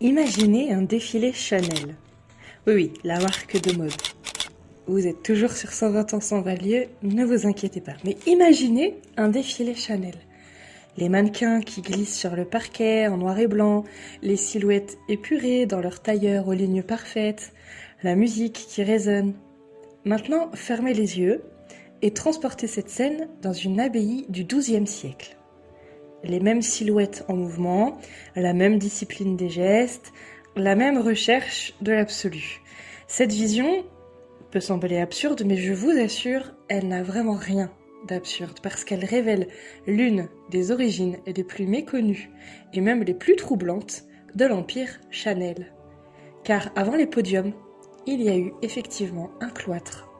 Imaginez un défilé Chanel. Oui, la marque de mode. Vous êtes toujours sur 120 ans sans lieu, ne vous inquiétez pas. Mais imaginez un défilé Chanel. Les mannequins qui glissent sur le parquet en noir et blanc, les silhouettes épurées dans leur tailleur aux lignes parfaites, la musique qui résonne. Maintenant, fermez les yeux et transportez cette scène dans une abbaye du XIIe siècle. Les mêmes silhouettes en mouvement, la même discipline des gestes, la même recherche de l'absolu. Cette vision peut sembler absurde, mais je vous assure, elle n'a vraiment rien d'absurde, parce qu'elle révèle l'une des origines les plus méconnues, et même les plus troublantes, de l'empire Chanel. Car avant les podiums, il y a eu effectivement un cloître.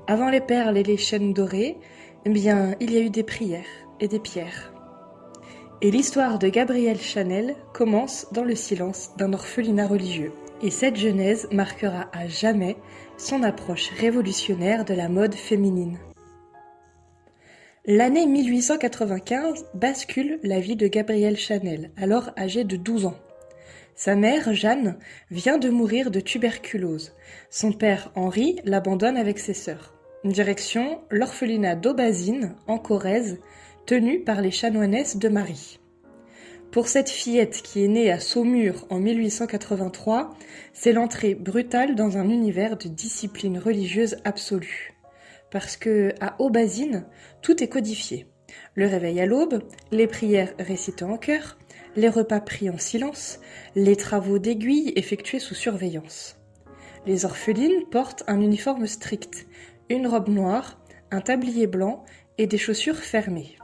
Avant les perles et les chaînes dorées, il y a eu des prières et des pierres. Et l'histoire de Gabrielle Chanel commence dans le silence d'un orphelinat religieux. Et cette genèse marquera à jamais son approche révolutionnaire de la mode féminine. L'année 1895 bascule la vie de Gabrielle Chanel, alors âgée de 12 ans. Sa mère, Jeanne, vient de mourir de tuberculose. Son père, Henri, l'abandonne avec ses sœurs. Direction l'orphelinat d'Aubazine, en Corrèze, tenue par les chanoinesses de Marie. Pour cette fillette qui est née à Saumur en 1883, c'est l'entrée brutale dans un univers de discipline religieuse absolue. Parce que à Aubazine, tout est codifié. Le réveil à l'aube, les prières récitées en chœur, les repas pris en silence, les travaux d'aiguille effectués sous surveillance. Les orphelines portent un uniforme strict, une robe noire, un tablier blanc et des chaussures fermées.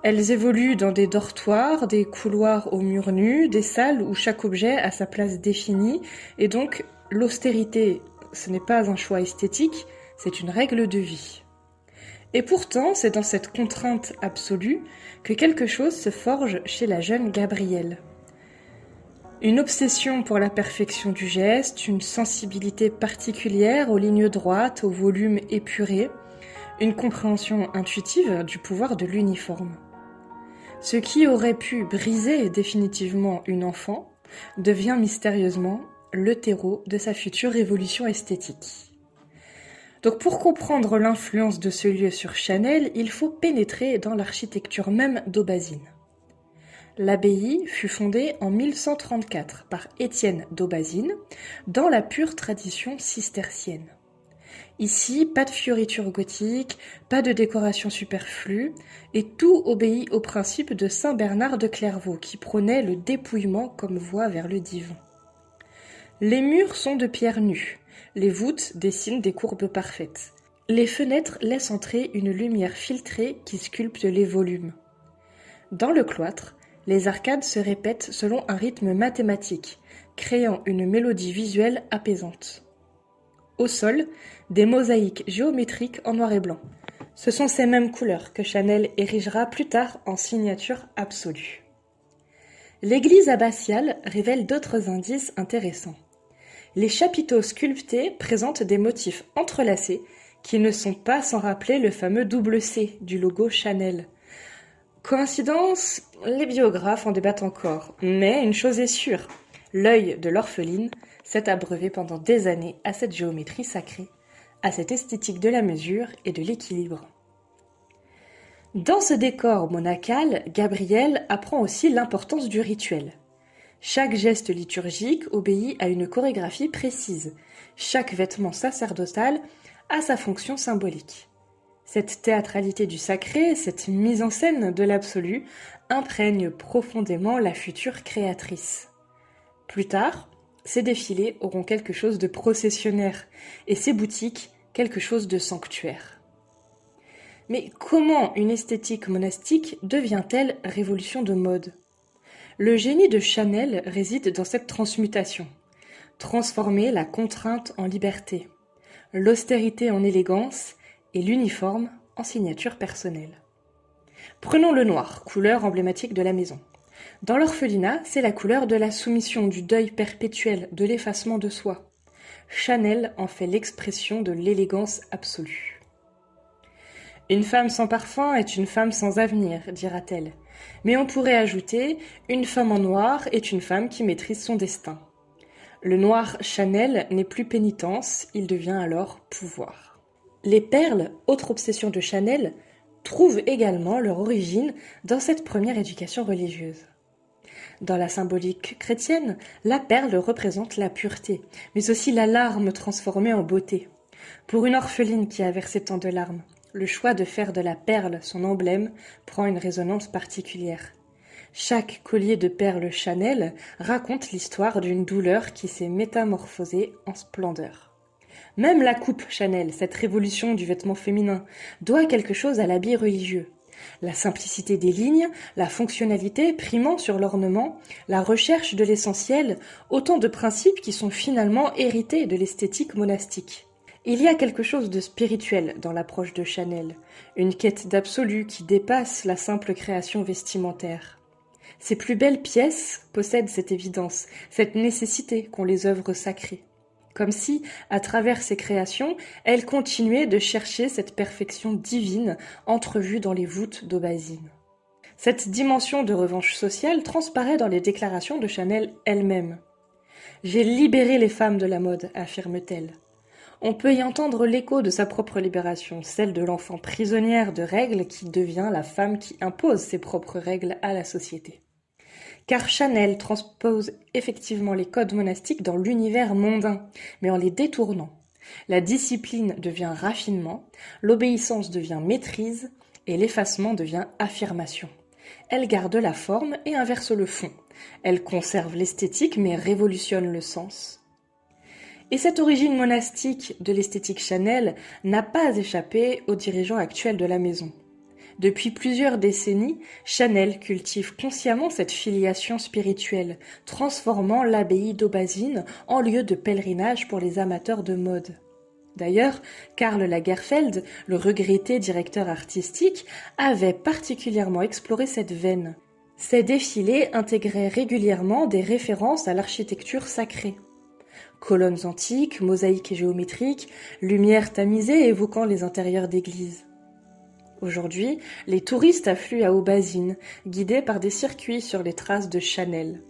Elles évoluent dans des dortoirs, des couloirs aux murs nus, des salles où chaque objet a sa place définie, et donc l'austérité, ce n'est pas un choix esthétique, c'est une règle de vie. Et pourtant, c'est dans cette contrainte absolue que quelque chose se forge chez la jeune Gabrielle. Une obsession pour la perfection du geste, une sensibilité particulière aux lignes droites, au volume épuré, une compréhension intuitive du pouvoir de l'uniforme. Ce qui aurait pu briser définitivement une enfant devient mystérieusement le terreau de sa future révolution esthétique. Donc pour comprendre l'influence de ce lieu sur Chanel, il faut pénétrer dans l'architecture même d'Aubazine. L'abbaye fut fondée en 1134 par Étienne d'Aubazine dans la pure tradition cistercienne. Ici, pas de fioritures gothiques, pas de décoration superflue, et tout obéit au principe de saint Bernard de Clairvaux qui prônait le dépouillement comme voie vers le divin. Les murs sont de pierre nue, les voûtes dessinent des courbes parfaites. Les fenêtres laissent entrer une lumière filtrée qui sculpte les volumes. Dans le cloître, les arcades se répètent selon un rythme mathématique, créant une mélodie visuelle apaisante. Au sol, des mosaïques géométriques en noir et blanc. Ce sont ces mêmes couleurs que Chanel érigera plus tard en signature absolue. L'église abbatiale révèle d'autres indices intéressants. Les chapiteaux sculptés présentent des motifs entrelacés qui ne sont pas sans rappeler le fameux double C du logo Chanel. Coïncidence, les biographes en débattent encore, mais une chose est sûre, l'œil de l'orpheline s'est abreuvé pendant des années à cette géométrie sacrée, à cette esthétique de la mesure et de l'équilibre. Dans ce décor monacal, Gabrielle apprend aussi l'importance du rituel. Chaque geste liturgique obéit à une chorégraphie précise. Chaque vêtement sacerdotal a sa fonction symbolique. Cette théâtralité du sacré, cette mise en scène de l'absolu, imprègne profondément la future créatrice. Plus tard, ces défilés auront quelque chose de processionnaire et ces boutiques quelque chose de sanctuaire. Mais comment une esthétique monastique devient-elle révolution de mode ? Le génie de Chanel réside dans cette transmutation. Transformer la contrainte en liberté, l'austérité en élégance et l'uniforme en signature personnelle. Prenons le noir, couleur emblématique de la maison. Dans l'orphelinat, c'est la couleur de la soumission, du deuil perpétuel, de l'effacement de soi. Chanel en fait l'expression de l'élégance absolue. Une femme sans parfum est une femme sans avenir, dira-t-elle. Mais on pourrait ajouter « Une femme en noir est une femme qui maîtrise son destin ». Le noir Chanel n'est plus pénitence, il devient alors pouvoir. Les perles, autre obsession de Chanel, trouvent également leur origine dans cette première éducation religieuse. Dans la symbolique chrétienne, la perle représente la pureté, mais aussi la larme transformée en beauté. Pour une orpheline qui a versé tant de larmes, le choix de faire de la perle son emblème prend une résonance particulière. Chaque collier de perles Chanel raconte l'histoire d'une douleur qui s'est métamorphosée en splendeur. Même la coupe Chanel, cette révolution du vêtement féminin, doit quelque chose à l'habit religieux. La simplicité des lignes, la fonctionnalité primant sur l'ornement, la recherche de l'essentiel, autant de principes qui sont finalement hérités de l'esthétique monastique. Il y a quelque chose de spirituel dans l'approche de Chanel, une quête d'absolu qui dépasse la simple création vestimentaire. Ses plus belles pièces possèdent cette évidence, cette nécessité qu'ont les œuvres sacrées. Comme si, à travers ses créations, elle continuait de chercher cette perfection divine entrevue dans les voûtes d'Aubazine. Cette dimension de revanche sociale transparaît dans les déclarations de Chanel elle-même. « J'ai libéré les femmes de la mode », affirme-t-elle. On peut y entendre l'écho de sa propre libération, celle de l'enfant prisonnière de règles qui devient la femme qui impose ses propres règles à la société. Car Chanel transpose effectivement les codes monastiques dans l'univers mondain, mais en les détournant. La discipline devient raffinement, l'obéissance devient maîtrise, et l'effacement devient affirmation. Elle garde la forme et inverse le fond. Elle conserve l'esthétique mais révolutionne le sens. Et cette origine monastique de l'esthétique Chanel n'a pas échappé aux dirigeants actuels de la maison. Depuis plusieurs décennies, Chanel cultive consciemment cette filiation spirituelle, transformant l'abbaye d'Aubazine en lieu de pèlerinage pour les amateurs de mode. D'ailleurs, Karl Lagerfeld, le regretté directeur artistique, avait particulièrement exploré cette veine. Ses défilés intégraient régulièrement des références à l'architecture sacrée. Colonnes antiques, mosaïques et géométriques, lumières tamisées évoquant les intérieurs d'églises. Aujourd'hui, les touristes affluent à Aubazine, guidés par des circuits sur les traces de Chanel.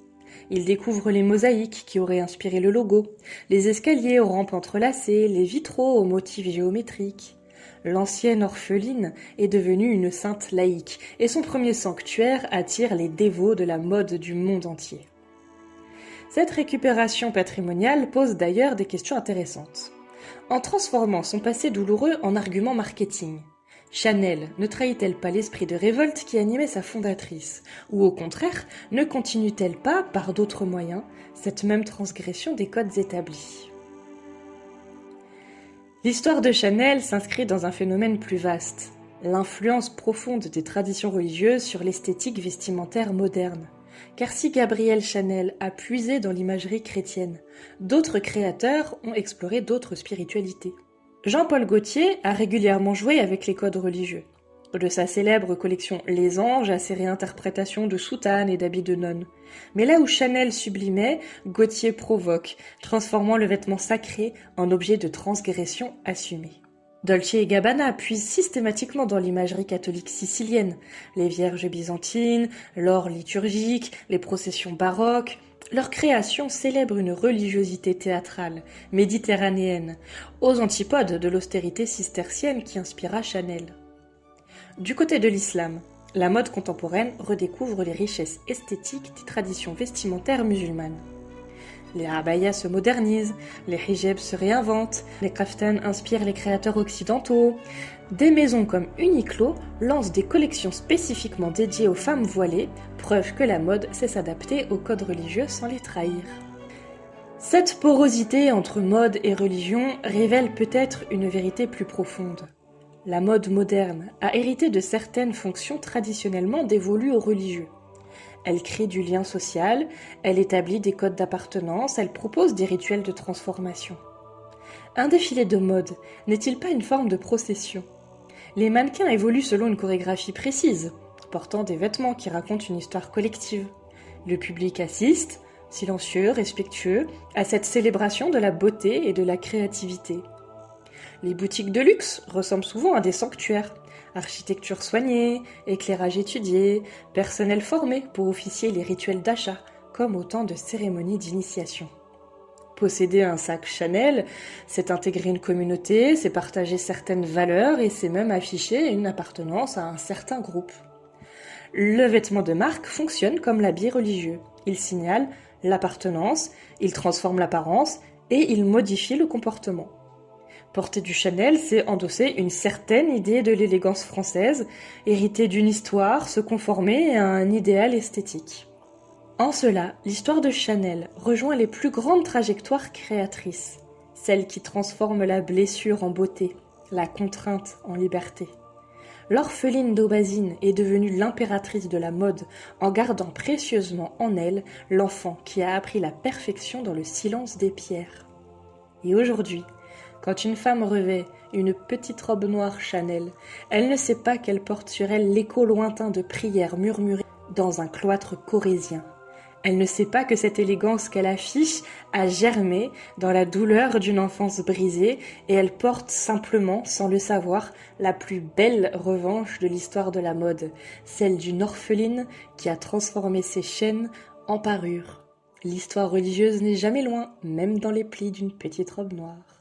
Ils découvrent les mosaïques qui auraient inspiré le logo, les escaliers aux rampes entrelacées, les vitraux aux motifs géométriques. L'ancienne orpheline est devenue une sainte laïque, et son premier sanctuaire attire les dévots de la mode du monde entier. Cette récupération patrimoniale pose d'ailleurs des questions intéressantes. En transformant son passé douloureux en argument marketing, Chanel ne trahit-elle pas l'esprit de révolte qui animait sa fondatrice, ou au contraire, ne continue-t-elle pas, par d'autres moyens, cette même transgression des codes établis ? L'histoire de Chanel s'inscrit dans un phénomène plus vaste, l'influence profonde des traditions religieuses sur l'esthétique vestimentaire moderne. Car si Gabrielle Chanel a puisé dans l'imagerie chrétienne, d'autres créateurs ont exploré d'autres spiritualités. Jean-Paul Gaultier a régulièrement joué avec les codes religieux. De sa célèbre collection Les Anges à ses réinterprétations de soutanes et d'habits de nonnes. Mais là où Chanel sublimait, Gaultier provoque, transformant le vêtement sacré en objet de transgression assumée. Dolce & Gabbana puise systématiquement dans l'imagerie catholique sicilienne, les vierges byzantines, l'or liturgique, les processions baroques. Leur création célèbre une religiosité théâtrale, méditerranéenne, aux antipodes de l'austérité cistercienne qui inspira Chanel. Du côté de l'islam, la mode contemporaine redécouvre les richesses esthétiques des traditions vestimentaires musulmanes. Les abayas se modernisent, les hijabs se réinventent, les kaftans inspirent les créateurs occidentaux. Des maisons comme Uniqlo lancent des collections spécifiquement dédiées aux femmes voilées, preuve que la mode sait s'adapter aux codes religieux sans les trahir. Cette porosité entre mode et religion révèle peut-être une vérité plus profonde. La mode moderne a hérité de certaines fonctions traditionnellement dévolues aux religieux. Elle crée du lien social, elle établit des codes d'appartenance, elle propose des rituels de transformation. Un défilé de mode n'est-il pas une forme de procession ? Les mannequins évoluent selon une chorégraphie précise, portant des vêtements qui racontent une histoire collective. Le public assiste, silencieux, respectueux, à cette célébration de la beauté et de la créativité. Les boutiques de luxe ressemblent souvent à des sanctuaires, Architecture soignée, éclairage étudié, personnel formé pour officier les rituels d'achat, comme autant de cérémonies d'initiation. Posséder un sac Chanel, c'est intégrer une communauté, c'est partager certaines valeurs et c'est même afficher une appartenance à un certain groupe. Le vêtement de marque fonctionne comme l'habit religieux. Il signale l'appartenance, il transforme l'apparence et il modifie le comportement. Porter du Chanel, c'est endosser une certaine idée de l'élégance française, hériter d'une histoire, se conformer à un idéal esthétique. En cela, l'histoire de Chanel rejoint les plus grandes trajectoires créatrices, celles qui transforment la blessure en beauté, la contrainte en liberté. L'orpheline d'Aubazine est devenue l'impératrice de la mode en gardant précieusement en elle l'enfant qui a appris la perfection dans le silence des pierres. Et aujourd'hui, quand une femme revêt une petite robe noire Chanel, elle ne sait pas qu'elle porte sur elle l'écho lointain de prières murmurées dans un cloître corrézien. Elle ne sait pas que cette élégance qu'elle affiche a germé dans la douleur d'une enfance brisée et elle porte simplement, sans le savoir, la plus belle revanche de l'histoire de la mode, celle d'une orpheline qui a transformé ses chaînes en parures. L'histoire religieuse n'est jamais loin, même dans les plis d'une petite robe noire.